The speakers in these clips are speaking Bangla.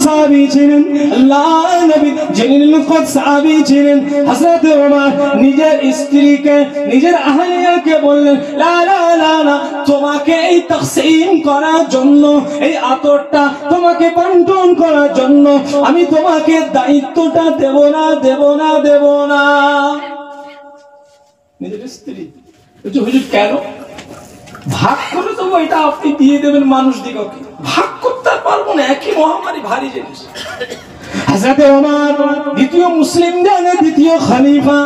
সাহাবী ছিলেন, আল্লাহ নবী জলিলুল কদর সাহাবী ছিলেন। হযরত ওমর নিজের স্ত্রীকে, নিজের আহলিয়াকে বললেন, লা লা লা না, তোমাকে এই তাকসীম করার জন্য, এই আতরটা তোমাকে বন্টন করার জন্য আমি তোমাকে দায়িত্বটা দেব না, দেব না, দেব না। নিজের স্ত্রী হুজুর কেন? ভাগ করে দেবো, এটা আপনি দিয়ে দেবেন মানুষ দিগকে, ভাগ করতে পারবো না, একই মহামারী, ভারী জিনিস। হযরত ওমর দ্বিতীয় মুসলিমদের দ্বিতীয় খলিফা,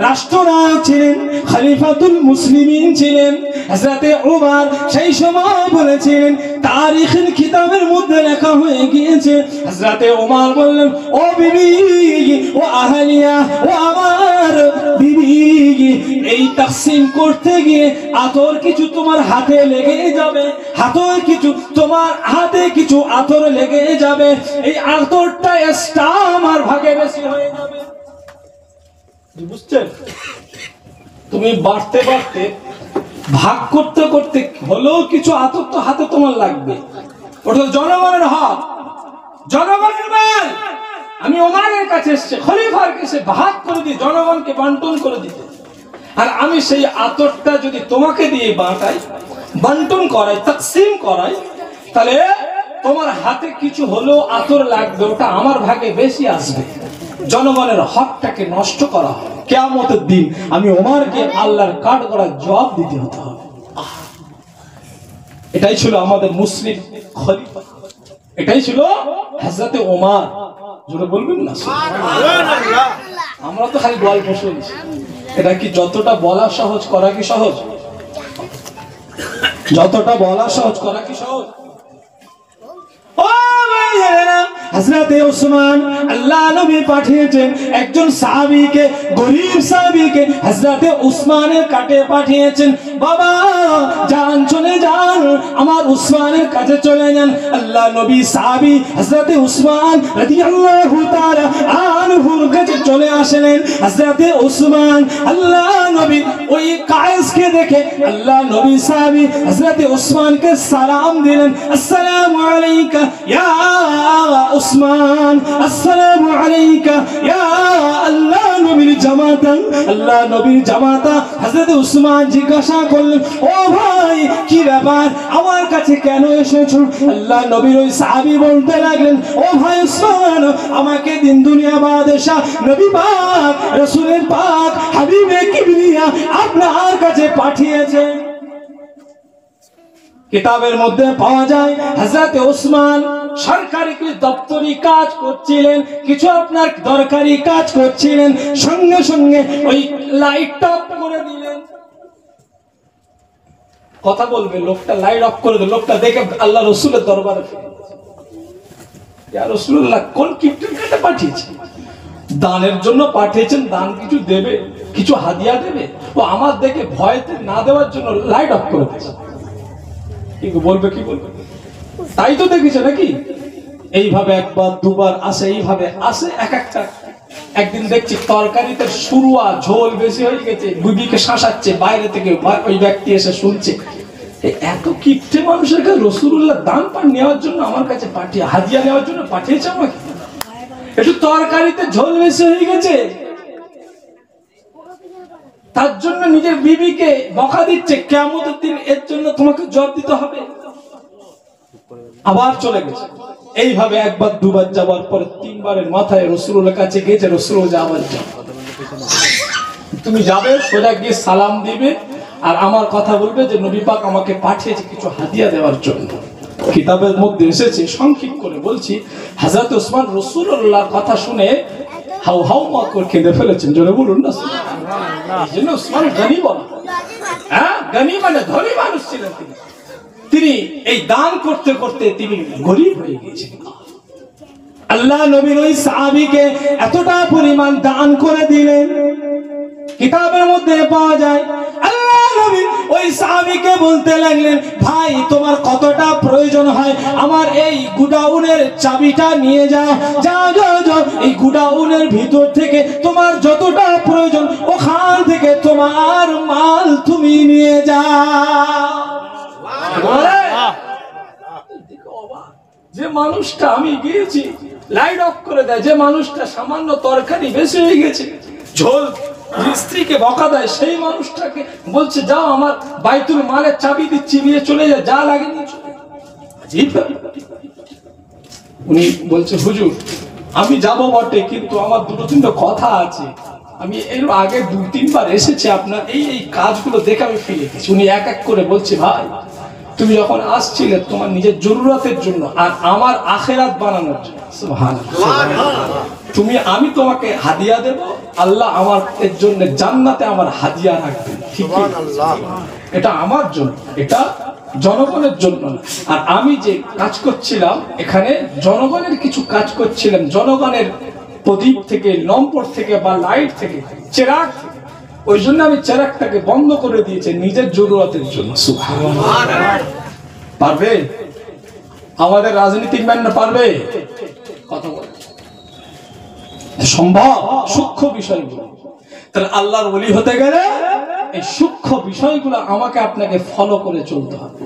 রাষ্ট্রনায়ক ছিলেন, খলিফাতুল মুসলিমিন ছিলেন। হযরত ওমর সেই সময় বলেছিলেন, তারিখের কিতাবের মধ্যে লেখা হয়ে গিয়েছে, হযরত ওমর বললেন, ও বিবি, ও আহলিয়া, ও আমার বিবি, এই তাকসীম করতে গিয়ে আতর কিছু তোমার হাতে লেগে যাবে, হাতের কিছু তোমার হাতে কিছু আতর লেগে যাবে, এই আতরটা এক্সট্রা আমার ভাগে বেশি হয়ে যাবে। বুঝছেন? তুমি বাড়তে বাড়তে ভাগ করতে করতে হলেও কিছু আতর তো হাতে তোমার লাগবে, ওটা জনগণের হক, জনগণের মাল। আমি ওমরের কাছে এসেছি, খলিফার কাছে ভাগ করে দিয়ে জনগণকে বন্টন করে দিতে, আর আমি সেই আতরটা যদি তোমাকে দিয়ে বাঁটাই, বন্টন করাই, তাকসীম করাই, তাহলে তোমার হাতে কিছু হলেও আতর লাগবে, ওটা আমার ভাগে বেশি আসবে। জনগণের হকটাকে নষ্ট করা হবে, কিয়ামতের দিন আমি ওমরকে আল্লাহর কাঠ করার জবাব দিতে হতে হবে। এটাই ছিল আমাদের মুসলিম খলিফা, এটাই ছিল হযরত ওমর। জোরে বলবেন না সুবহানাল্লাহ। আমরা তো খালি গল্প শুনছি, এটা কি যতটা বলা সহজ করা কি সহজ? যতটা বলা সহজ করা কি সহজ? হযরত ওসমান আল্লাহ নবী পাঠিয়েছেন একজন সাহাবীকে, গরীব সাহাবীকে হযরত ওসমানের কাছে পাঠিয়েছেন, বাবা যান, চলে যান, আমার ওসমানের কাছে চলে যান। আল্লাহ নবী সাহাবী হযরত ওসমান রাদিয়াল্লাহু তাআলা আনহুর কাছে চলে আসলেন। হযরত ওসমান আল্লাহ নবী ওই কায়েসকে দেখে আল্লাহ নবী সাহাবী হযরত ওসমানকে সালাম দিলেন, আসসালামু আলাইকা ইয়া ওসমান, আসসালামু আলাইকা ইয়া আল্লাহ নবীর জামাতা। আল্লাহ নবীর জামাতা হযরত ওসমান জিজ্ঞাসা করলেন, ও ভাই কি ব্যাপার, আমার কাছে কেন এসেছো? আল্লাহ নবীর ওই সাহাবী বলতে লাগলেন, ও ভাই ওসমান, আমাকে দিন দুনিয়া বাদশা নবী পাক রাসূলের পাক হাবিবে কিবরিয়া আপনার কাছে পাঠিয়েছেন। কিতাবের মধ্যে পাওয়া যায় হযরত ওসমান সরকারি কিছু দপ্তরি কাজ করছিলেন, কিছু আপনার দরকারি কাজ করছিলেন, সঙ্গে সঙ্গে ওই লাইট অফ করে দিলেন। কথা বলবে, লোকটা লাইট অফ করে দিল, লোকটা দেখে আল্লাহ রাসূলের দরবারে, ইয়া রাসূলুল্লাহ কোন কিপ্টেনকে পাঠিয়েছে? দানের জন্য পাঠিয়েছেন, দান কিছু দেবে, কিছু হাদিয়া দেবে, ও আমার দেখে ভয়তে না দেওয়ার জন্য লাইট অফ করে দিয়েছে। কিন্তু বলবে কি বলবে? তাই তো দেখেছে নাকি? এইভাবে একবার দুবার আসে, এইভাবে আসে এক একটা। একদিন দেখছি তরকারিতে শুরুয়া ঝোল বেশি হয়ে গেছে, বিবিকে শাসাচ্ছে, বাইরে থেকে ওই ব্যক্তি এসে শুনছে, এত কিপ্টে মানুষের কাছে রাসূলুল্লাহ দান পান নেওয়ার জন্য আমার কাছে পাঠিয়ে, হাদিয়া নেওয়ার জন্য পাঠিয়েছে আমাকে, একটু তরকারিতে ঝোল বেশি হয়ে গেছে, তার জন্য নিজের বিবিকে বকা দিচ্ছে, কিয়ামতের দিন এর জন্য তোমাকে জবাব দিতে হবে। আবার চলে গেছে। এইভাবে একবার দুবার যাওয়ার পরে তিনবারের মাথায় রাসূলের কাছে গেছে, রাসূল আবার যাও, তুমি যাবে, সোজা গিয়ে সালাম দিবে আর আমার কথা বলবে যে নবী পাক আমাকে পাঠিয়েছে কিছু হাদিয়া দেওয়ার জন্য। কিতাবের মধ্যে এসেছে, সংক্ষিপ্ত করে বলছি, হযরত ওসমান রাসূলুল্লাহর কথা শুনে হাউ হাউ মা করে কেঁদে ফেলেছেন। জোরে বলুন না সুবহানাল্লাহ। এই জন্য ওসমান গনি বলা, হ্যাঁ গনি মানে ধনী মানুষ ছিলেন তিনি। তিনি এই দান করতে করতে তিনি গরিব হয়ে গেছেন। আল্লাহ নবীর ওই সাহাবীকে এতটা পরিমাণ দান করে দিলেন, কিতাবের মধ্যে পাওয়া যায় আল্লাহ নবী ওই সাহাবীকে বলতে লাগলেন, ভাই তোমার কতটা প্রয়োজন হয় আমার এই গুডাউনের চাবিটা নিয়ে যাও, যাও যাও যাও, এই গুডাউনের ভিতর থেকে তোমার যতটা প্রয়োজন ওখান থেকে তোমার মাল তুমি নিয়ে যাও। যে মানুষটা আমি গিয়েছি লাইট অফ করে দেয়। যে মানুষটা সামান্য তরকারি বেশি হয়ে গেছে, ঝোল, স্ত্রীকে বকা দেয়, সেই মানুষটাকে বলছে যাও আমার বাইতুল মালের চাবি দিচ্ছি, নিয়ে চলে যায়, যা লাগে নিয়ে চলে যায়। উনি বলছে হুজুর আমি যাবো বটে, কিন্তু আমার দুটো তিনটা কথা আছে, আমি এর আগে 2-3 বার এসেছি, আপনার এই এই কাজগুলো দেখে আমি ফিরে গেছি। উনি এক এক করে বলছে ভাই তুমি যখন আসছিলে তোমার নিজের জরুরতের জন্য আর আমার আখিরাত বানানোর জন্য, তুমি আমি তোমাকে হাদিয়া দেব, আল্লাহ আমার এর জন্য জান্নাতে আমার হাদিয়া রাখবেন, ঠিক আছে? এটা আমার জন্য, এটা জনগণের জন্য না। আর আমি যে কাজ করছিলাম এখানে জনগণের কিছু কাজ করছিলাম, জনগণের প্রদীপ থেকে, লম্পট থেকে বা লাইট থেকে, চেরাগ, ওই জন্য আমি চেরাগটাকে বন্ধ করে দিয়েছি নিজের জরুরতের জন্য। পারবে আমাদের রাজনীতিক ম্যানরা পারবে কথা বলে? সম্ভব? সূক্ষ্ম বিষয়গুলো। তাহলে আল্লাহর ওলি হতে গেলে এই সূক্ষ্ম বিষয়গুলো আমাকে আপনাকে ফলো করে চলতে হবে।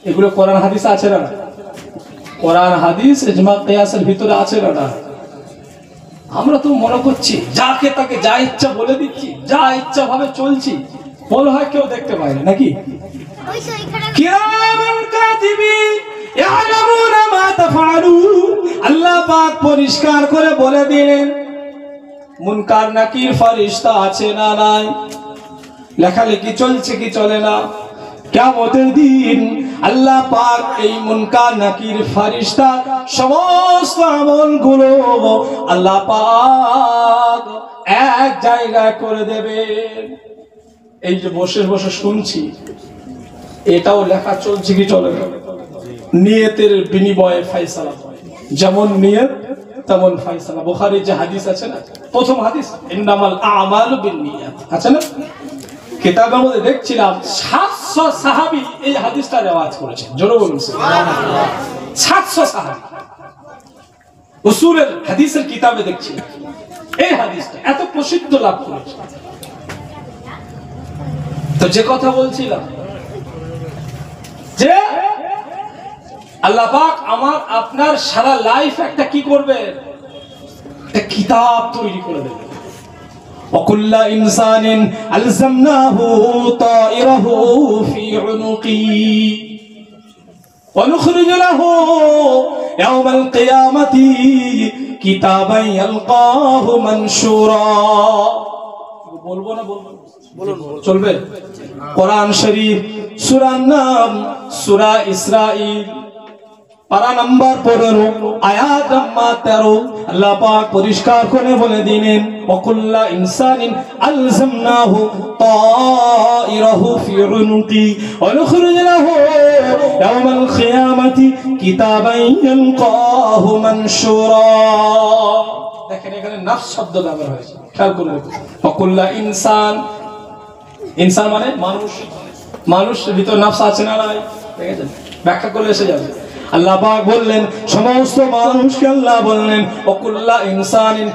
এগুলো কোরআন হাদিস আছে না? কোরআন হাদিস ইজমা কিয়াসের ভিতরে আছে না? আমরা তো মনে করছি যাকে তাকে যা ইচ্ছা বলে দিচ্ছি, যা ইচ্ছা ভাবে চলছি, মনে হয় কেউ দেখতে পায় না, নাকি? কিরামান কাতিবিন ইয়ালামুনা মা তাফআলুন, আল্লাহ পাক পরিষ্কার করে বলে দিলেন মুনকার নাকির ফেরেশতা আছে না নাই, লেখালেখি চলছে কি চলে না। কিয়ামতের দিন আল্লাহ পাক এই মুনকার নাকির ফেরেশতা সমস্ত আমলগুলো আল্লাহ পাক এক জায়গায় করে দেবেন। এই যে বসে বসে শুনছি, এটাও লেখা চলছে কি চলে না? নিয়তের বিনিময়ে ফয়সালা হয়, যেমন নিয়ত তেমন ফয়সালা। বুখারীর যে হাদিস আছে না, প্রথম হাদিস ইন্নামাল আমালু বিন্নিয়াত আছে না, কিতাবের মধ্যে দেখছিলাম 700 সাহাবী এই হাদিসটা রিওয়ায়াত করেছেন। জোরে বলুন সুবহানাল্লাহ। 700 সাহাবী উসুলের হাদিসের কিতাবে দেখছি এই হাদিসটা এত প্রসিদ্ধ লাভ করেছে। তো যে কথা বলছিলাম যে আল্লাহ পাক আমার আপনার সারা লাইফ একটা কি করবে, একটা কিতাব তৈরি করে দেবে। وكل إنسان ألزمناه طائره في عنقه ونخرج له يوم القيامة كتابا يلقاه منشورا। বলবো না বলবো? চলবে? কোরআন শরীফ সূরার নাম সূরা ইসরাঈল, পারা নাম্বার 15, আয়াত নাম্বার 13। আল্লাহ পাক পরিষ্কার করে বলে দিলেন ওয়াকুল্লা ইনসানিন আলজামনাহু তাইরাহু ফি উনুকি ওয়া নুখরিজ লাহু ইয়াওমাল কিয়ামাতি কিতাবান ইয়ালকাহু মানশুরা। দেখেন এখানে নাফস শব্দ ব্যবহার হয়েছে, খেয়াল করে দেখুন। ওয়াকুল্লা ইনসান, ইনসান মানে মানুষ, মানুষের ভিতর নাফস আছে না নাই? দেখেছেন? ব্যাখ্যা করলে এসে যাবে। আল্লাহ পাক বললেন সমস্ত মানুষকে, আল্লাহ বললেন ওয়াকুল্লা ইনসানিন,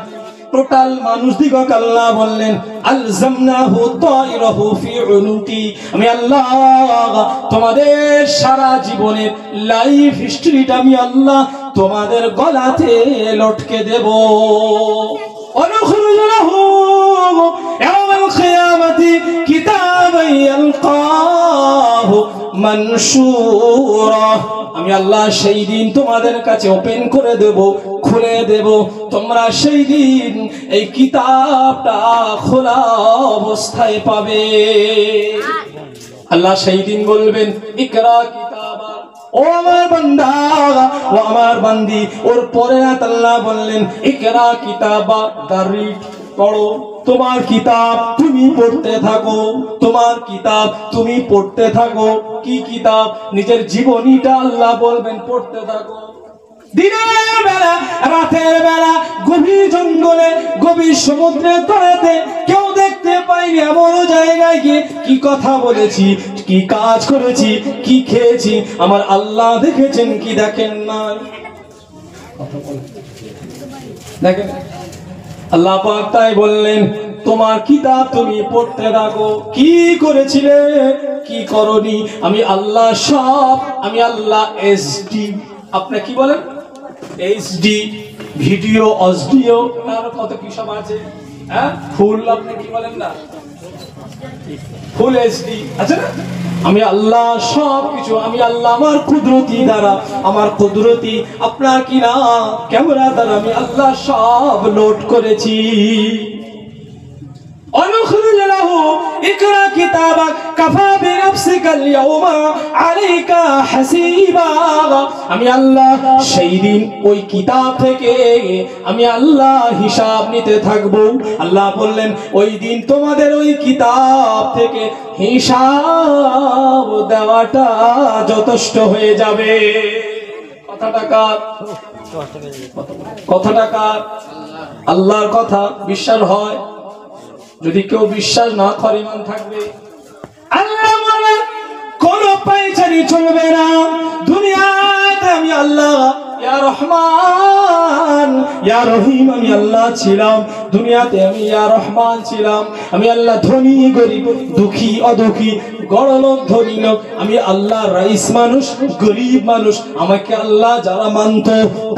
টোটাল মানুষ দিগকে আল্লাহ বললেন আলজামনাহু তাইরাহু ফি উনুকি, আমি আল্লাহ তোমাদের সারা জীবনের লাইফ হিস্ট্রিটা আমি আল্লাহ তোমাদের গলাতে লটকে দেব। অনুখরুজ লাহু ইয়াওমাল কিয়ামাতি কিতাবান ইয়ালকাহু মানশুরা, আমি আল্লাহ সেই দিন তোমাদের কাছে ওপেন করে দেব, খুলে দেব, তোমরা সেই দিন এই কিতাবটা খোলা অবস্থায় পাবে। আল্লাহ সেই দিন বলবেন ইকরা কিতাবা, ও আমার বান্দা, ও আমার বান্দি। ওর পরে আল্লাহ বললেন ইকরা কিতাবা, দারিদ পড়ো, তোমার কিতাব তুমি পড়তে থাকো, তোমার কিতাব তুমি পড়তে থাকো। কি কিতাব? নিজের জীবনীটা আল্লাহ বলবেন পড়তে থাকো। দিনের বেলা, রাতের বেলা, গভীর জঙ্গলে, গভীর সমুদ্রের তলাতে, কেউ দেখতে পাইনি এমন জায়গায় গিয়ে কি কথা বলেছি, কি কাজ করেছি, কি খেয়েছি, আমার আল্লাহ দেখেছেন কি দেখেন না? দেখেন আল্লাহ পাক তাই বললেন তোমার কিতাব তুমি পড়তে থাকো। কি করেছিলে, কি করনি, আমি আল্লাহ সব, আমি আল্লাহ এসডি, আপনি কি বলেন? এইচডি ভিডিও অডিও আর কত কি সব আছে, হ্যাঁ ফুল আপনি কি বলেন না, ফুল এইচডি আছে না। আমি আল্লাহ সব কিছু, আমি আল্লাহ আমার কুদরতি দ্বারা, আমার কুদরতি আপনার কি না ক্যামেরা দ্বারা আমি আল্লাহ সব লোড করেছি। অনুখরুজ লাহু ইকরা কিতাবাক কাফা বিনাফসিকা আল-ইয়াওমা আলাইকা হাসিবা। আমি আল্লাহ সেই দিন ওই কিতাব থেকে আমি আল্লাহ হিসাব নিতে থাকবো। আল্লাহ বললেন ওই দিন তোমাদের ওই কিতাব থেকে হিসাব দেওয়াটা যথেষ্ট হয়ে যাবে। কথাটা কার? কথাটা কার? আল্লাহর কথা বিশ্বাস হয়? যদি কেউ বিশ্বাস না করে ইমান থাকবে? আল্লাহ বলেন কোন পায়চারি চলবে না দুনিয়াতে। আমি আল্লাহ ইয়া রহমান ইয়া রহিম, আমি আল্লাহ ছিলাম দুনিয়াতে, আমি ইয়া রহমান ছিলাম। আমি আল্লাহ ধনী গরিব, দুঃখী অদুঃখী, বড়লোক ধনী লোক, আমি আল্লাহ রাইস মানুষ গরিব মানুষ, আমাকে আল্লাহ যারা মানত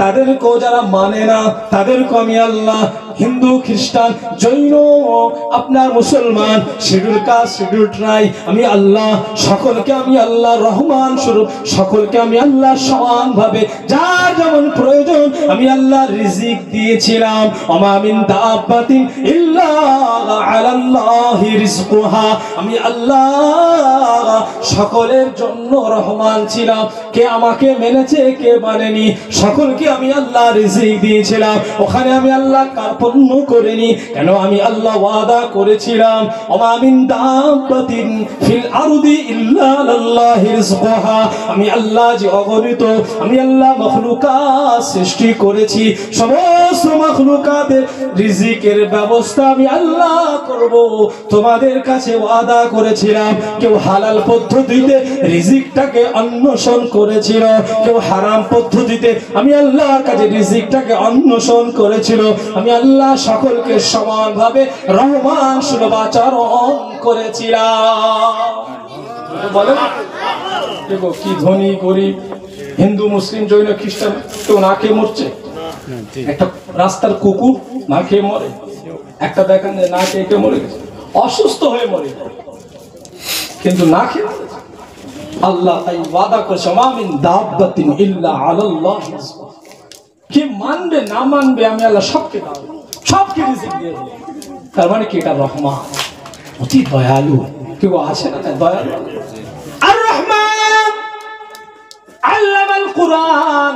তাদেরকেও যারা মানে না তাদেরকেও আমি আল্লাহ, হিন্দু খ্রিস্টান জৈন আপনার মুসলমান, শিডিউল কাস্ট শিডিউল ট্রাইব, আমি আল্লাহ সকলকে আমি আল্লাহ রহমান স্বরূপ সকলকে আমি আল্লাহ সমান ভাবে যার যেমন প্রয়োজন আমি আল্লাহ রিজিক দিয়েছিলাম। ওমা মিন দাব্বাতিন ইল্লা আলাল্লাহি রিজকুহা, আমি আল্লাহ সকলের জন্য রহমান ছিলাম। কে আমাকে মেনেছে কে মানেনি সকলকে আমি আল্লাহ রিজিক দিয়েছিলাম। ওখানে আমি আল্লাহ কার্পণ্য করিনি, কেন আমি আল্লাহ ওয়াদা করেছিলাম ওমা মিন দাব্বাতিন ফিল আরদি ইল্লা আলাল্লাহি রিজকুহা। আমি আল্লাহ যে অগণিত আমি আল্লাহ মাখলুকাত সৃষ্টি করেছি, সমস্ত মাখলুকাতের রিজিকের ব্যবস্থা আমি আল্লাহ করব। তোমাদের কাছে ওয়াদা করেছিলাম, কেউ হালাল পদ্ধতিতে রিজিকটাকে অন্বেষণ করেছিল, কেউ হারাম পদ্ধতিতে আমি আল্লাহর কাছে রিজিকটাকে অন্বেষণ করেছিল। আমি আল্লাহ সকলকে সমানভাবে রহমান সুলভ আচরণ করেছিলাম। বলেন দেখো কি ধনী গরিব, হিন্দু মুসলিম জৈন খ্রিস্টান কেউ না খেয়ে মরছে? একটা রাস্তার কুকুর না খেয়ে মরে, একটা দেখেন যে না খেয়ে মরে গেছে, অসুস্থ হয়ে মরে, কিন্তু না খেয়ে আল্লাহ তাই ওয়াদা করেছে ওমা মিন দাব্বাতিন ইল্লা আলাল্লাহি রিজকুহা। কি মানবে না মানবে আমি আল্লাহ সবকে দাও, সবকে রিজিক দিয়ে দেব। তার মানে কি এটা রহমান, অতি দয়ালু। কেউ আছে না দয়ালু? আর রহমান আল্লামাল কুরআন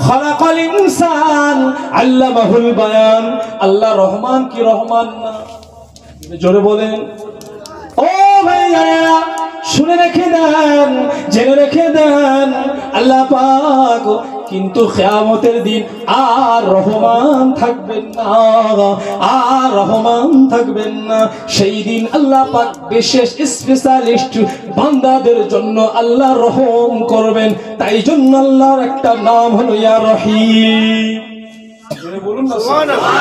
খালাকাল ইনসান আল্লামাহুল বায়ান। আল্লাহ রহমান কি রহমান না? জোরে বলেন। ও ভাইয়া শুনে রেখে দেন, জেনে রেখে দেন, আল্লাহ পাক কিন্তু কিয়ামতের দিন আর রহমান থাকবেন না, আর রহমান থাকবেন না। সেই দিন আল্লাহ পাক বিশেষ স্পেশালিস্ট বান্দাদের জন্য আল্লাহ রহম করবেন। তাই জন্য আল্লাহর একটা নাম হলো ইয়া রহিম। বলুন না সুবহানাল্লাহ।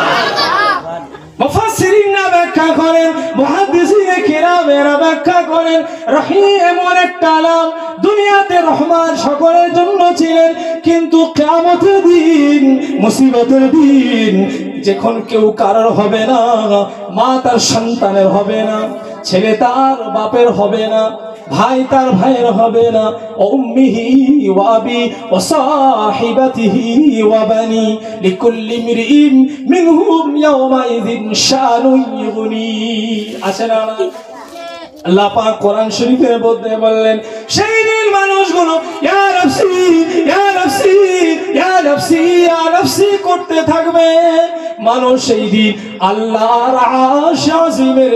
মুফাসসিরিনরা ব্যাখ্যা করেন, মুহাদ্দিসিনে কিরামেরা ব্যাখ্যা করেন, রহিম এমন একটা নাম, দুনিয়াতে রহমান সকলের জন্য ছিলেন, কিন্তু কিয়ামতের দিন মুসিবতের দিন যখন কেউ কারোর হবে না, মা তার সন্তানের হবে না, ছেলে তার বাপের হবে না, ভাই তার ভাইয়ের হবে না, উম্মিহি ওয়া আবি ওয়া সাহিবাতিহি ওয়া বানি লিকুল্লি মিরইন মিনহুম ইয়াওমাইযিন শানুন ইউগনি। আছে না? আল্লাহ পাক কোরআন শরীফের মধ্যে বললেন সেই দিন মানুষগুলো ইয়া নাফসি ইয়া নাফসি ইয়া নাফসি ইয়া নাফসি করতে থাকবে। মানুষ সেই দিন আল্লাহর আরশ আজিমের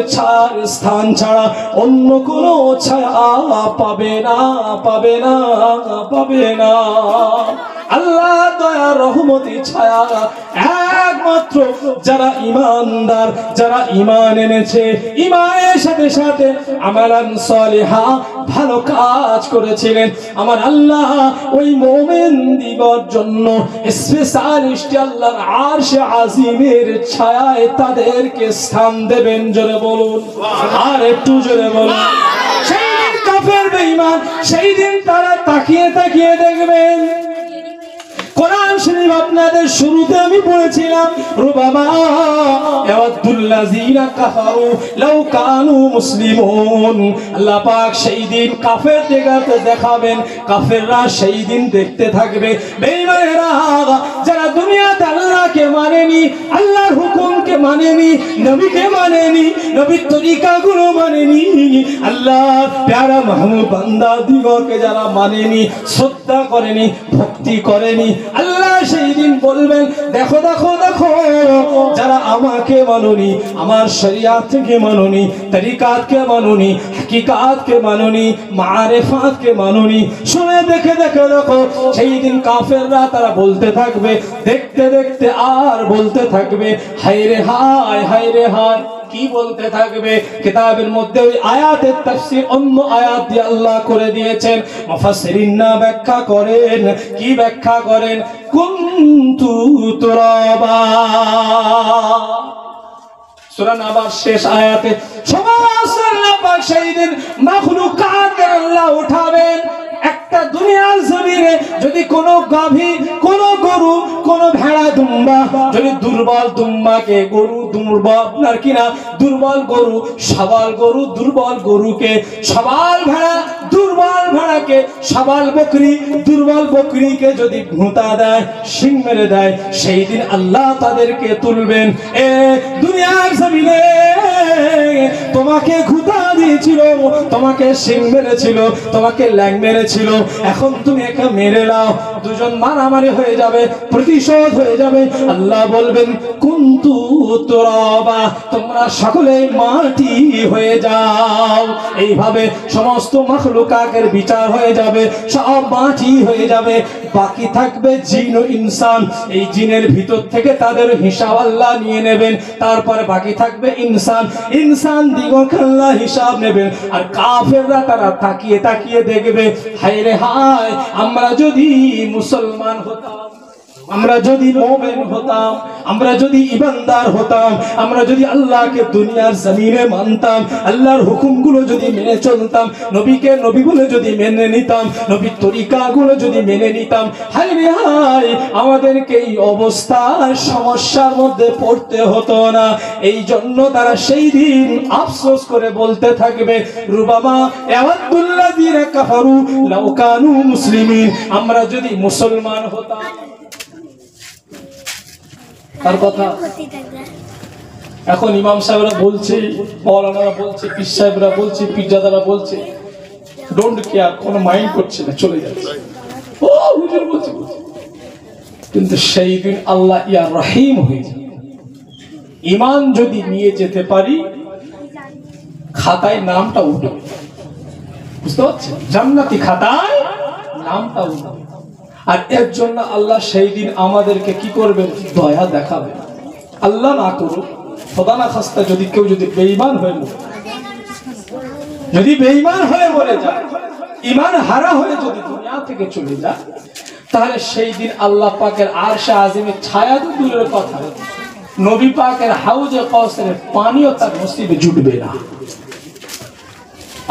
স্থান ছাড়া অন্য কোনো ছায়া পাবে না, পাবে না, পাবে না। আল্লাহ দয়া রহমতি ছায়া একমাত্র যারা ঈমানদার, যারা ঈমান এনেছে, ঈমানের সাথে সাথে আমালান সালিহা ভালো কাজ করেছিলেন, আমার আল্লাহ ওই মুমিন দিগর জন্য স্পেশালিস্ট আল্লাহর আরশ আজিমের ছায়ায় তাদেরকে স্থান দেবেন। জোরে বলুন, আর একটু জোরে বলুন। সেই দিন কাফের বেঈমান, সেই দিন তারা তাকিয়ে তাকিয়ে দেখবেন কোরআন শরীফ আপনাদের শুরুতে আমি পড়েছিলাম, রুবামা ইয়াওয়াদুল্লাযিনা কাফারু লাউ কানু মুসলিমুন। আল্লাহ পাক সেই দিন কাফেরদেরকে দেখাবেন, কাফেররা সেই দিন দেখতে থাকবে বেঈমানেরা যারা দুনিয়াতে আল্লাহকে মানেনি, আল্লাহর হুকুমকে মানেনি, নবীকে মানেনি, নবীর তরিকাগুলো মানেনি, আল্লাহর প্যারা মাহবুব বান্দা দিগকে যারা মানেনি, শ্রদ্ধা করেনি, ভক্তি করেনি, আল্লাহ সেই দিন বলবেন দেখো দেখো দেখো যারা আমাকে মানোনি, আমার শরিয়াতকে মানোনি, তরিকাতকে মানোনি, হাকিকাতকে মানোনি, মারিফাতকে মানোনি, শুনে দেখে দেখে দেখো সেই দিন কাফেররা তারা বলতে থাকবে, দেখতে দেখতে আর বলতে থাকবে হায় রে হায়, হায় রে হায়। কি বলতে থাকবে? কিতাবের মধ্যে ওই আয়াতের তাফসীর অন্য আয়াত দিয়ে আল্লাহ করে দিয়েছেন। মুফাসসিরিনরা ব্যাখ্যা করেন, কি ব্যাখ্যা করেন? কুনতু তুরাবা, সূরা নাবার শেষ আয়াতে সমস্ত আল্লাহ পাক সেই দিন মাখলুকাতকে আল্লাহ উঠাবেন। একটা দুনিয়ার জমিনে যদি কোনো গাভী, কোনো গরু, কোনো ভেড়া, দুম্বা, যদি দুর্বল দুম্বাকে, গরু দুর্বল আপনার কিনা দুর্বল গরু, সবল গরু দুর্বল গরুকে, সবল ভেড়া দুর্বল ভেড়াকে, সবল বকরি দুর্বল বকরিকে যদি ভুঁতা দেয়, শিং মেরে দেয়, সেই দিন আল্লাহ তাদেরকে তুলবেন। এ দুনিয়ার জমিনে তোমাকে ঘুতা দিয়েছিল, তোমাকে শিং মেরেছিল, তোমাকে ল্যাং মেরেছিল, এখন তুমি একে মেরে নাও, দুজন মারামারি হয়ে যাবে, প্রতিশোধ হয়ে যাবে। আল্লাহ বলবেন কুনতু তুরাবা, তোমরা সকলে মাটি হয়ে যাও। এইভাবে সমস্ত মাখলুকাতের বিচার হয়ে যাবে, সব মাটি হয়ে যাবে, বাকি থাকবে জিন ও ইনসান। এই জিনের ভিতর থেকে তাদের হিসাব আল্লাহ নিয়ে নেবেন, তারপরে বাকি থাকবে ইনসান, ইনসান দিগকে আল্লাহ হিসাব নেবেন। আর কাফেররা তারা তাকিয়ে তাকিয়ে দেখবে হায় রে হায়, আমরা যদি মুসলমান হতাম, আমরা যদি মুমিন হতাম, আমরা যদি ইমানদার হতাম, আমরা যদি আল্লাহকে দুনিয়ার জমিনে মানতাম, আল্লাহর হুকুমগুলো যদি মেনে চলতাম, নবীকে নবী বলে যদি মেনে নিতাম, নবীর তরিকাগুলো যদি মেনে নিতাম, হায় রে হায় আমাদেরকে এই অবস্থার সমস্যার মধ্যে পড়তে হতো না। এই জন্য তারা সেই দিন আফসোস করে বলতে থাকবে রুবামা ইয়াওয়াদুল্লাযিনা কাফারু লাউ কানু মুসলিমিন, আমরা যদি মুসলমান হতাম। তার কথা এখন ইমাম সাহেবরা বলছে, মৌলানারা বলছে, পীর সাহেবরা বলছে, পীরজাদারা বলছে, ডোন্ট কেয়ার, কোনো মাইন্ড করছে না, চলে যাচ্ছে, ও হুজুর বলছে। কিন্তু সেই দিন আল্লাহ ইয়া রহিম হয়ে যাবে। ঈমান যদি নিয়ে যেতে পারি, খাতায় নামটা উঠবে, বুঝতে পারছেন? জান্নাতি খাতায় নামটা উঠবে। আর এর জন্য আল্লাহ সেই দিন আমাদেরকে কি করবে? দয়া দেখাবে। আল্লাহ না করুক, খোদা না খাস্তা যদি কেউ যদি বেঈমান হয়ে মরে, যদি বেঈমান হয়ে মরে যায়, ঈমান হারা হয়ে যদি দুনিয়া থেকে চলে যায়, তাহলে সেই দিন আল্লাহ পাকের আরশে আজিমের ছায়া তো দূরের কথা, নবী পাকের হাউজে কাউসারের পানিও তার নসিবে জুটবে না।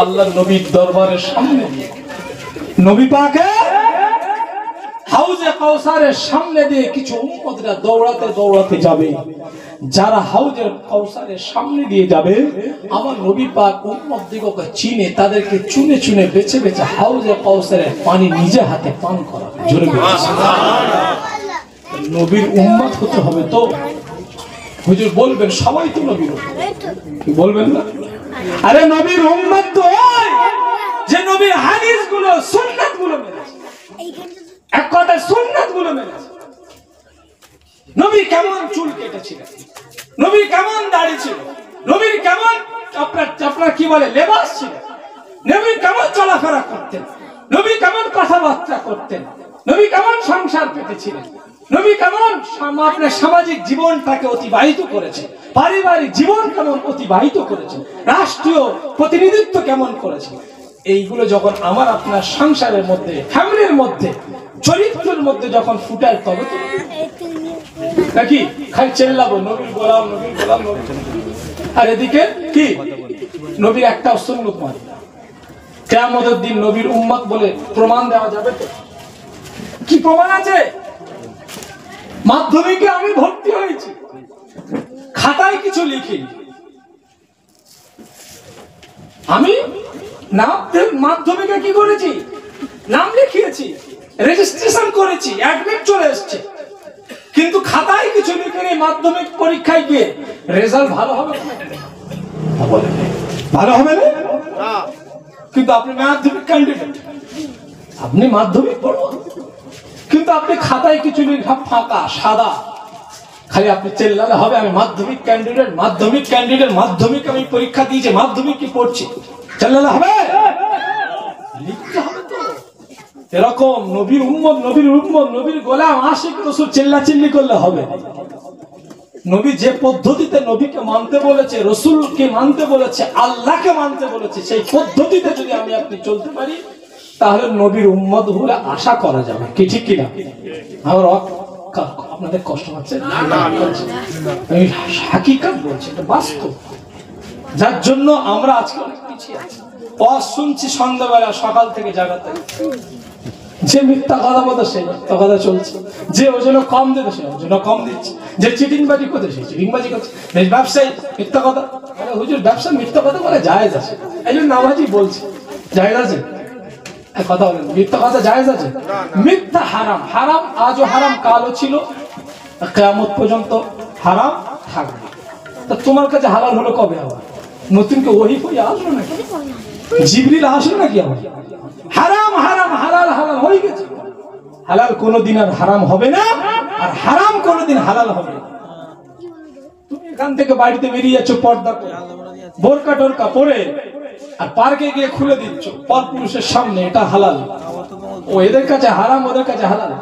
আল্লাহ নবীর দরবারের সামনে নবী পাকের হাউজে কাউসারের সামনে দিয়ে কিছু উম্মতরা দৌড়াতে দৌড়াতে যাবে। যারা হাউজে কাউসারের সামনে দিয়ে যাবে, আমার নবী পাক উম্মতদিগকে চিনে তাদেরকে চুনে চুনে বেছে বেছে হাউজে কাউসারের পানি নিজে হাতে পান করাবে। জোরে বলুন সুবহানাল্লাহ। নবীর উম্মত হতে হবে তো। হুজুর বলবেন সবাই তো নবীর কি বলবেন না? আরে নবীর উম্মত তো ওই যে নবীর হাদিসগুলো সুন্নাতগুলো মেনেছে, এক কথায় সুন্নাতগুলো মেনেছে। নবী কেমন চুল কেটেছিলেন, নবী কেমন দাড়ি ছিল, নবীর কেমন আপনার কি বলে লেবাস ছিল, নবী কেমন চলাফেরা করতেন, নবী কেমন কথাবার্তা করতেন, নবী কেমন সংসার পেতেছিলেন, নবী কেমন আপনার সামাজিক জীবনটাকে অতিবাহিত করেছে, পারিবারিক জীবন কেমন অতিবাহিত করেছে, রাষ্ট্রীয় প্রতিনিধিত্ব কেমন করেছে, এইগুলো যখন আমার আপনার সংসারের মধ্যে, ফ্যামিলির মধ্যে, চরিত্রের মধ্যে যখন ফুটায়, তবে তো নাকি খালি চেল্লাবো নবীর গোলাম, নবীর গোলাম, আর এদিকে কি নবীর একটা সুন্নত মানে কিয়ামতের দিন নবীর উম্মত বলে প্রমাণ দেওয়া যাবে তো? কি প্রমাণ আছে? মাধ্যমিকে আমি ভর্তি হয়েছি, খাতায় কিছু লিখিনি। আমি মাধ্যমিকে কি করেছি, নাম লিখিয়েছি, রেজিস্ট্রেশন করেছি, অ্যাডমিট চলে এসেছে, কিন্তু খাতায় কিছু লিখিনি। মাধ্যমিক পরীক্ষায় গিয়ে রেজাল্ট ভালো হবে না, ভালো হবে না। কিন্তু আপনি মাধ্যমিক ক্যান্ডিডেট, আপনি মাধ্যমিক পড়ুন, কিন্তু আপনি খাতায় কিছু লেখা ফাঁকা সাদা, খালি আপনি চেল্লালে হবে আমি মাধ্যমিক ক্যান্ডিডেট, মাধ্যমিক ক্যান্ডিডেট, মাধ্যমিক আমি পরীক্ষা দিয়েছি, মাধ্যমিক কি পড়ছি, চেল্লালে হবে? লিখতে হবে তো। এরকম নবীর উম্মত, নবীর উম্মত, নবীর গোলাম আশিক রাসূল চিল্লাচিল্লি করলে হবে? নবী যে পদ্ধতিতে নবীকে মানতে বলেছে, রসুলকে মানতে বলেছে, আল্লাহকে মানতে বলেছে, সেই পদ্ধতিতে যদি আমি আপনি চলতে পারি, তাহলে নবীর উম্মত বলে আশা করা যাবে। কি ঠিক কিনা? আমার আপনাদের কষ্ট হচ্ছে? আমি হাকিকত বলছি, এটা বাস্তব, যার জন্য আমরা আজকে অনেক পিছিয়ে আছি। ওয়াজ শুনছি সন্ধ্যাবেলা, সকাল থেকে জাগাতে, যে মিথ্যা কথা বলতো সেই মিথ্যা কথা চলছে, যে ওজন কম দিতে সে ওজন কম দিচ্ছে, যে চিটিংবাজি করতে সেই চিটিংবাজি করছে, ব্যবসায়ী মিথ্যা কথা। হুজুর ব্যবসা মিথ্যা কথা বলে জায়েজ আছে, এই জন্য নামাজি বলছে জায়েজ আছে। কথা বলেন, মিথ্যা কথা জায়েজ আছে? মিথ্যা হারাম, হারাম আজও হারাম, কালও ছিল, কিয়ামত পর্যন্ত হারাম থাকবে। তা তোমার কাছে হালাল হলো কবে? আবার নতুন কে ওহী ফহি আসলো নাকি? জিবরিল আসলো নাকি? আবার হারাম হারাম, হালাল হালাল হয়ে গেছে। হালাল কোনোদিন আর হারাম হবে না, আর হারাম কোনোদিন হালাল হবে না। তুমি এখান থেকে বাড়িতে বেরিয়ে যাচ্ছ পর্দা করে, বোরকা টোরকা পরে, আর পার্কে গিয়ে খুলে দিচ্ছ পর পুরুষের সামনে, এটা হালাল। ও এদের কাছে হারাম, ওদের কাছে হালাল।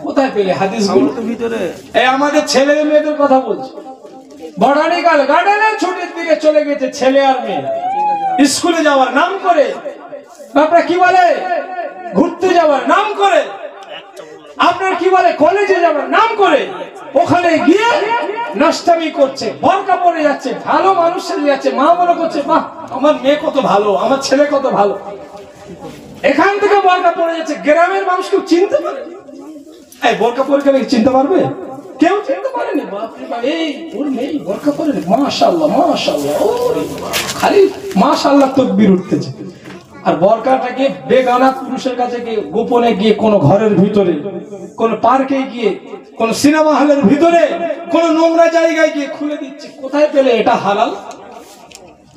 কোথায় পেলে হাদিসগুলো? এই আমাদের ছেলে মেয়েদের কথা বলছি। বটানিক্যাল গার্ডেনের ছুটির দিকে চলে গেছে ছেলে আর মেয়ে, স্কুলে যাওয়ার নাম করে, আপনার কি বলে ঘুরতে যাওয়ার নাম করে, আপনার কি বলে কলেজে যাওয়ার নাম করে, ওখানে গিয়ে নষ্টামি করছে, বোরকা পরে যাচ্ছে, ভালো মানুষ সেজে যাচ্ছে, মা মনে করছে বাহ আমার মেয়ে কত ভালো, আমার ছেলে কত ভালো। এখান থেকে বোরকা পরে যাচ্ছে, গ্রামের মানুষ কেউ চিনতে পারে? এই বোরকা পরে গেলে চিনতে পারবে? কেউ চিনতে পারেনি। এই ওর মেয়ে বোরকা পরে, মাশাআল্লাহ মাশাআল্লাহ, খালি মাশাআল্লাহ তাকবীর উঠতেছে। আর বোরকাটাকে বেগানা পুরুষের কাছে গিয়ে, গোপনে গিয়ে, কোন ঘরের ভিতরে, কোন পার্কে গিয়ে, কোন সিনেমা হলের ভিতরে, কোন নোংরা জায়গায় গিয়ে খুলে দিচ্ছে। কোথায় পেলে এটা হালাল?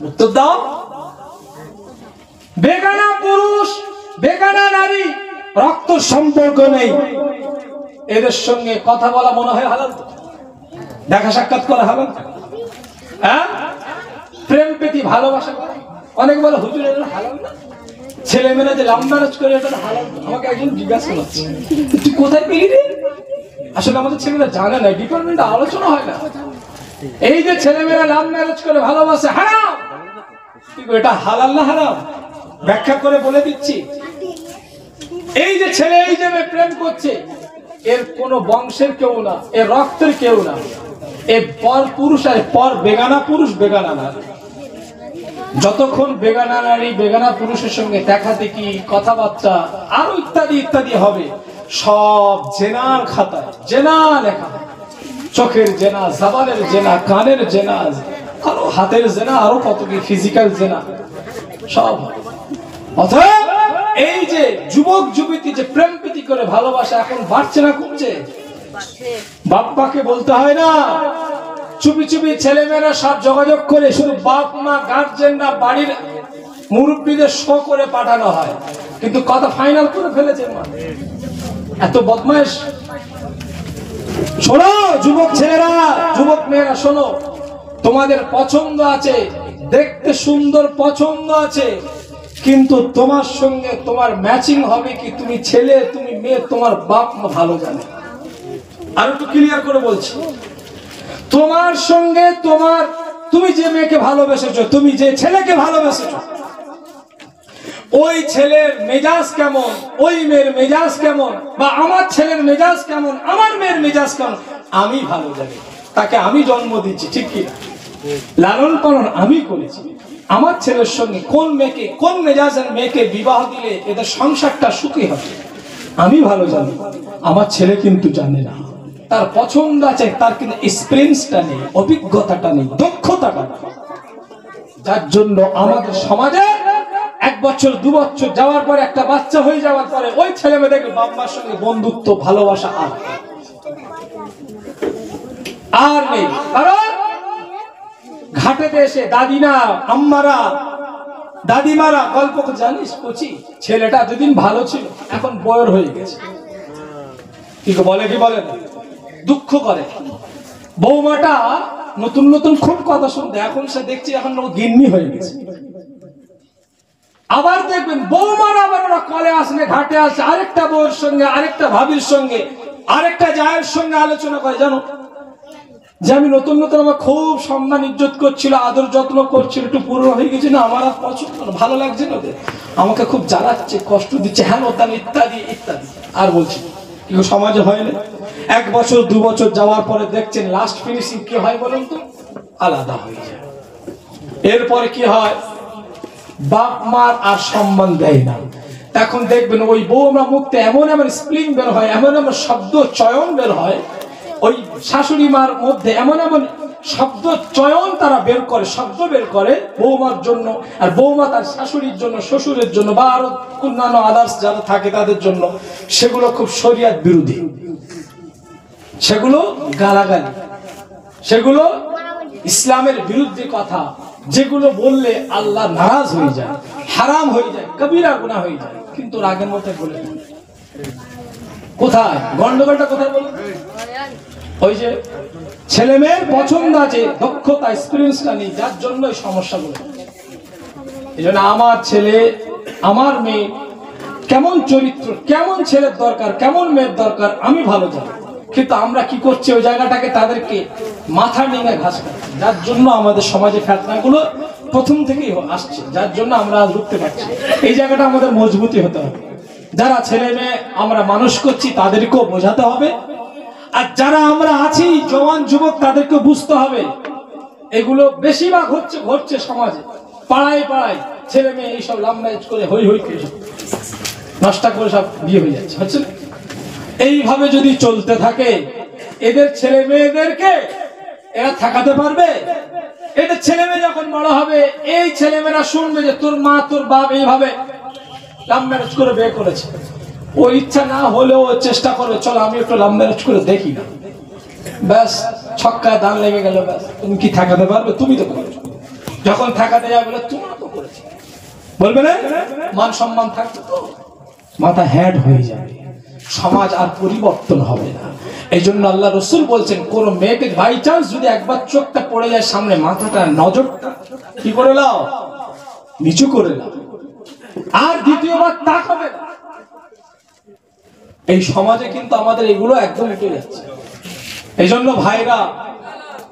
উত্তর দাও। বেগানা পুরুষ, বেগানা নারী, রক্ত সম্পর্ক নেই, এদের সঙ্গে কথা বলা মনে হয় হালাল? দেখা সাক্ষাৎ করা হালাল? হ্যাঁ, প্রেম প্রীতি ভালোবাসা করা। অনেক বলে হুজুর এটা হালাল না, ছেলেমেয়েরা যে লাভ ম্যারেজ করে এটা হালাল। আমাকে একজন জিজ্ঞাসা করছে তুই কোথায় পেলি রে? আসলে আমাদের ছেলেরা জানে না, ডিপার্টমেন্টে আলোচনা হয় না। এই যে ছেলেমেয়েরা লাভ ম্যারেজ করে ভালোবাসে, হারাম। এটা হালাল না হারাম? ব্যাখ্যা করে বলে দিচ্ছি। এই যে ছেলে, এই যে মেয়ে প্রেম করছে, এর কোন বংশের কেউ না, এর রক্তের কেউ না, এ পর পুরুষ, আর পর বেগানা পুরুষ, বেগানা নারী। যতক্ষণ বেগানা নারী বেগানা পুরুষের সঙ্গে দেখা দেখি, কথাবার্তা আরো ইত্যাদি ইত্যাদি হবে, সব জেনার খাতায় জেনা লেখা। চোখের জেনা, জবানের জেনা, কানের জেনা, আরো হাতের জেনা, আরো কত কি ফিজিক্যাল জেনা সব। অতএব এই যে যুবক যুবতী যে প্রেম প্রীতি করে ভালোবাসা এখন বাড়ছে না কমছে? বাপ্পাকে বলতে হয় না, চুপি চুপি ছেলেমেয়েরা সব যোগাযোগ করে, শুধু বাপ মা গার্জেনরা বাড়ির মুরব্বীদের শো করে পাঠানো হয়, কিন্তু কথা ফাইনাল করে ফেলেছে। এত বদমাইশ। শোনো যুবক ছেলেরা, যুবক মেয়েরা শোনো, তোমাদের পছন্দ আছে, দেখতে সুন্দর পছন্দ আছে, কিন্তু তোমার সঙ্গে তোমার ম্যাচিং হবে কি? তুমি ছেলে, তুমি মেয়ে, তোমার বাপ মা ভালো জানে। আর একটু ক্লিয়ার করে বলছি, তোমার সঙ্গে তোমার, তুমি যে মেয়েকে ভালোবেসেছো, তুমি যে ছেলেকে ভালোবেসেছো, ওই ছেলের মেজাজ কেমন, ওই মেয়ের মেজাজ কেমন, বা আমার ছেলের মেজাজ কেমন, আমার মেয়ের মেজাজ কেমন, আমি ভালো জানি। তাকে আমি জন্ম দিচ্ছি, ঠিক কি? লালন পালন আমি করেছি। আমার ছেলের সঙ্গে কোন মেয়েকে, কোন মেজাজের মেয়েকে বিবাহ দিলে এদের সংসারটা সুখী হবে আমি ভালো জানি, আমার ছেলে কিন্তু জানে না। তার পছন্দ আছে, তার কিন্তু এক্সপেরিয়েন্সটা নেই, অভিজ্ঞতাটা নেই, দক্ষতাটা নেই। যার জন্য আমাদের সমাজে 1 বছর 2 বছর যাওয়ার পরে, একটা বাচ্চা হয়ে যাওয়ার পরে ওই ছেলে মেয়েদের বাবা মার সঙ্গে বন্ধুত্ব ভালোবাসা আর নেই। কারণ ঘাটেতে এসে দাদিনা আম্মারা দাদিমারা গল্প জানিস কচি ছেলেটা যেদিন ভালো ছিল এখন বয়র হয়ে গেছে, কি বলে কি বলে না, দুঃখ করে। বৌমাটা নতুন নতুন খুব কথা শুনতে, এখন সে দেখছি এখন গিন্নি হয়ে গেছে। আবার দেখবেন বৌমারা আবার ওরা কলে আসলে ঘাটে আসে, আরেকটা বউয়ের সঙ্গে, আরেকটা ভাবির সঙ্গে, আরেকটা জায়ের সঙ্গে আলোচনা করে, জানো যে আমি নতুন নতুন আমার খুব সম্মান ইজ্জত করছিল, আদর যত্ন করছিল, একটু পুরো হয়ে গেছে না, আমার আর পছন্দ না, ভালো লাগছে না, আমাকে খুব জ্বালাচ্ছে, কষ্ট দিচ্ছে, হ্যাঁ ওতান ইত্যাদি ইত্যাদি। আর বলছি কিন্তু সমাজে হয় না। 1 বছর 2 বছর যাওয়ার পরে দেখছেন লাস্ট ফিনিশিং কি হয় বলুন তো, আলাদা হয়ে যায়। এরপরে কি হয়, বাপ মার আর সম্মান দেয় না। এখন দেখবেন ওই বৌমা মুখতে এমন এমন স্প্লিং বের হয়, এমন এমন শব্দ চয়ন বের হয়, ওই শাশুড়ি মার মধ্যে এমন এমন শব্দ চয়ন তারা বের করে, শব্দ বের করে বৌমার জন্য, আর বৌমা তার শাশুড়ির জন্য, শ্বশুরের জন্য, বা আরো অন্যান্য আদার্স যারা থাকে তাদের জন্য, সেগুলো খুব শরিয়ত বিরোধী, সেগুলো গালাগালি, সেগুলো ইসলামের বিরুদ্ধে কথা, যেগুলো বললে আল্লাহ নারাজ হয়ে যায়, হারাম হয়ে যায়, কবিরা গুনাহ হয়ে যায়। কিন্তু রাগের মধ্যে বলে কোথায় গন্ডগোলটা কোথায় বলে, ওই যে ছেলে মেয়ের পছন্দ আছে, দক্ষতা এক্সপেরিয়েন্সটা নেই, যার জন্য এই সমস্যাগুলো। এই জন্য আমার ছেলে আমার মেয়ে কেমন চরিত্র, কেমন ছেলের দরকার, কেমন মেয়ের দরকার আমি ভালো জানি, কিন্তু আমরা কি করছি ওই জায়গাটাকে তাদেরকে মাথা নিয়ে ঘাস খাচ্ছি, যার জন্য আমাদের সমাজে ফেতনাগুলো প্রথম থেকেই আসছে, যার জন্য আমরা আজ রুখতে পারছি। এই জায়গাটা আমাদের মজবুতি হতে হবে। যারা ছেলে মেয়ে আমরা মানুষ করছি তাদেরকেও বোঝাতে হবে, আর যারা আমরা আছি জওয়ান যুবক তাদেরকে বুঝতে হবে। এগুলো বেশিরভাগ ঘটছে সমাজে, পাড়ায় পাড়ায় ছেলে মেয়ে এইসব লাভ ম্যারেজ করে হই হই করে নষ্ট করে সব বিয়ে হয়ে যাচ্ছে, হচ্ছে না? এইভাবে যদি চলতে থাকে এদের ছেলে মেয়েদেরকে এরা ঠেকাতে পারবে? এদের ছেলে মেয়ে যখন বড় হবে এই ছেলে মেয়েরা শুনবে যে তোর মা তোর বাপ এইভাবে লাভ ম্যারেজ করে বিয়ে করেছে, ও ইচ্ছা না হলেও চেষ্টা করবে, চলো আমি একটু লাভ ম্যারেজ করে দেখি না, ব্যাস ছক্কায় দান লেগে গেল, ব্যাস। তুমি কি ঠেকাতে পারবে? তুমি তো করেছো। যখন ঠেকাতে যাবে বলে তোমরা তো করেছো, বলবে না, মান সম্মান থাকবে তো, মাথা হেড হয়ে যাবে, সমাজ আর পরিবর্তন হবে না। এই জন্য আল্লাহ রসুল বলছেন কোন মেয়েকে বাই চান্স যদি একবার চোখটা পড়ে যায় সামনে, মাথাটা নজরটা কি করে নাও, নিচু করে নাও, আর দ্বিতীয়বার তাকাবে না। এই সমাজে কিন্তু আমাদের এগুলো একদম উঠে যাচ্ছে। এই জন্য ভাইরা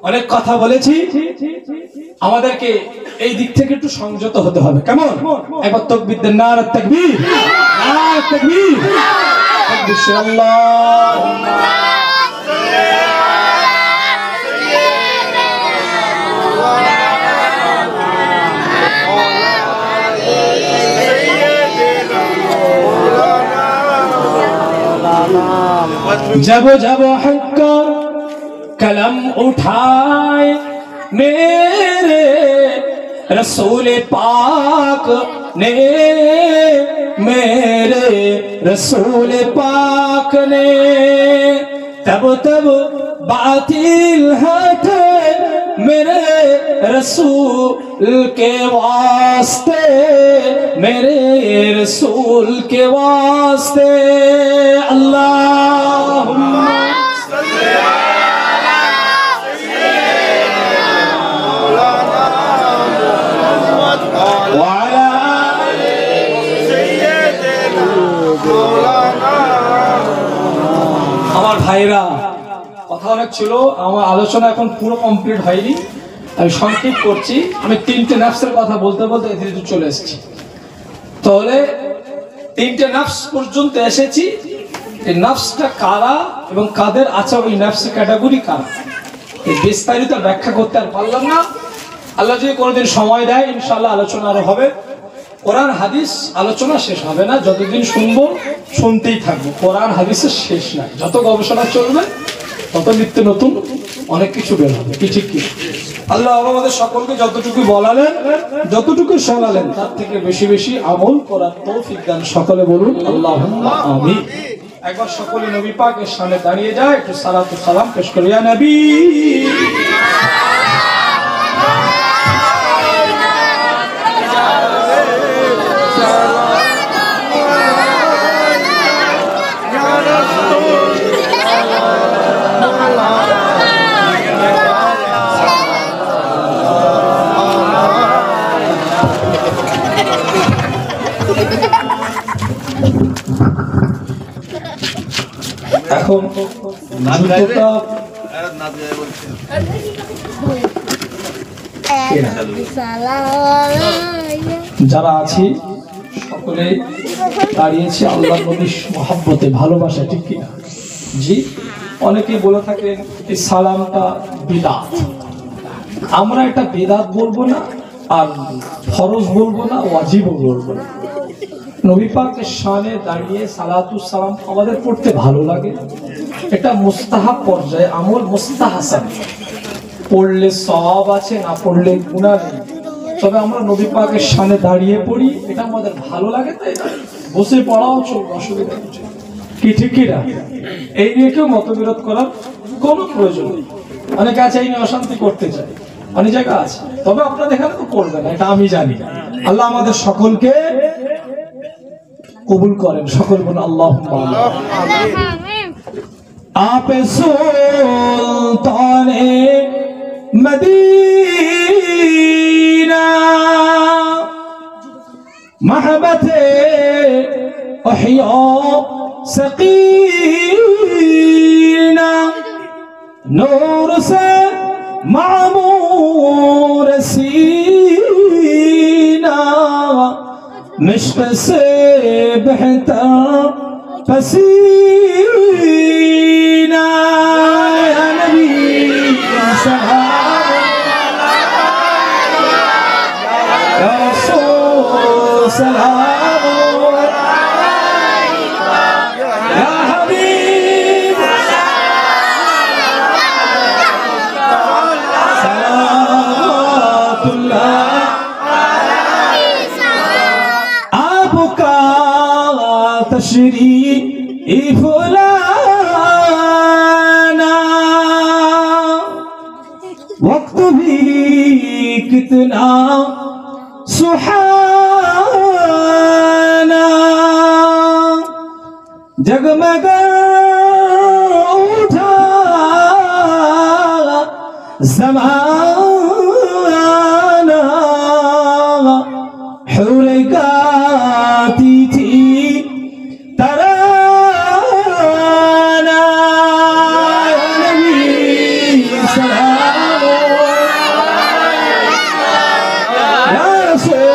অনেক কথা বলেছি, আমাদেরকে এই দিক থেকে একটু সংযত হতে হবে। কেমন? একবার তাকবীর দেন, নারে তাকবীর, নারে তাকবীর, তাকবীর, আল্লাহুম্মা जब जब हक कलम उठाए मेरे रसूल पाक ने, मेरे रसूल पाक ने, तब तब बातिल हटे मेरे रसूल के वास्ते, मेरे रसूल के वास्ते। अल्लाहुम्मा सल्ली अला सय्यिदिना मौलाना मुहम्मद व अला आलि सय्यिदिना मौलाना। আমার ভাইরা কথা অনেক ছিল, আমার আলোচনা এখন পুরো কমপ্লিট হয়নি, আমি সংক্ষেপ করছি। আমি 3টে নফসের কথা বলতে বলতে এদিকে চলে এসেছি। তাহলে 3টে নফস পর্যন্ত এসেছি। এই নফসটা কারা এবং কাদের আছে, ওই নফস ক্যাটাগরি কারা, এই বিস্তারিত ব্যাখ্যা করতে আর পারলাম না। আল্লাহ যদি কোনোদিন সময় দেয় ইনশাআল্লাহ আলোচনা আরো হবে। কোরআন হাদিস আলোচনা শেষ হবে না, যতদিন শুনবো শুনতেই থাকবো। কোরআন হাদিসের শেষ নাই, যত গবেষণা চলবে তত নিত্য নতুন অনেক কিছু বের হবে। কি ঠিক কি? আল্লাহ আমাদের সকলকে যতটুকু বলালেন, যতটুকু শোনালেন, তার থেকে বেশি বেশি আমল করার তৌফিক দান। সকলে বলুন আল্লাহুম্মা আমিন। একবার সকলে নবী পাকের সামনে দাঁড়িয়ে যায়, একটু সালাতু সালাম পেশ করি। ইয়া নবী এখন যারা আছি সকলে দাঁড়িয়েছি আল্লাহ নবীর মহব্বতে, ভালোবাসা, ঠিক কিনা? জি। অনেকে বলে থাকেন এই সালামটা বিদআত। আমরা এটা বিদআত বলবো না, আর ফরজ বলবো না, ওয়াজিবও বলবো না। নবী পাকের শানে দাঁড়িয়ে সালাতু সালাম আমাদের পড়তে ভালো লাগে, এটা মুস্তাহাব পর্যায়ে আমল, মুস্তাহাসান। পড়লে সওয়াব আছে, না পড়লে গুনাহ নেই। তবে আমরা নবী পাকের শানে দাঁড়িয়ে পড়ি, এটা আমাদের ভালো লাগে, তাই না? বসে পড়াও চলবে, অসুবিধা কিছু। কি ঠিক কিনা? এই নিয়ে কেউ মতবিরোধ করার কোনো প্রয়োজন নেই। অনেকে আছে এই নিয়ে অশান্তি করতে চায়, অনেক জায়গা আছে। তবে আপনাদের এখানে তো করবে না, এটা আমি জানি। আল্লাহ আমাদের সকলকে কবুল করেন। সকল বলুন আল্লাহুম্মা আমিন। আপে সুলতানে মদিনা महबते अहिया सकीना नूर से मामूर सीना मिश्क से बहता पसीना या नबी सलाम या रसूल सलाम या हबीब सलावतुल्लाह आपका तशरीफ लाना वक्त भी कितना सुहाना जगमगा उठा ज़माना हुर गाती थी तराना या नबी सलाम या रसूल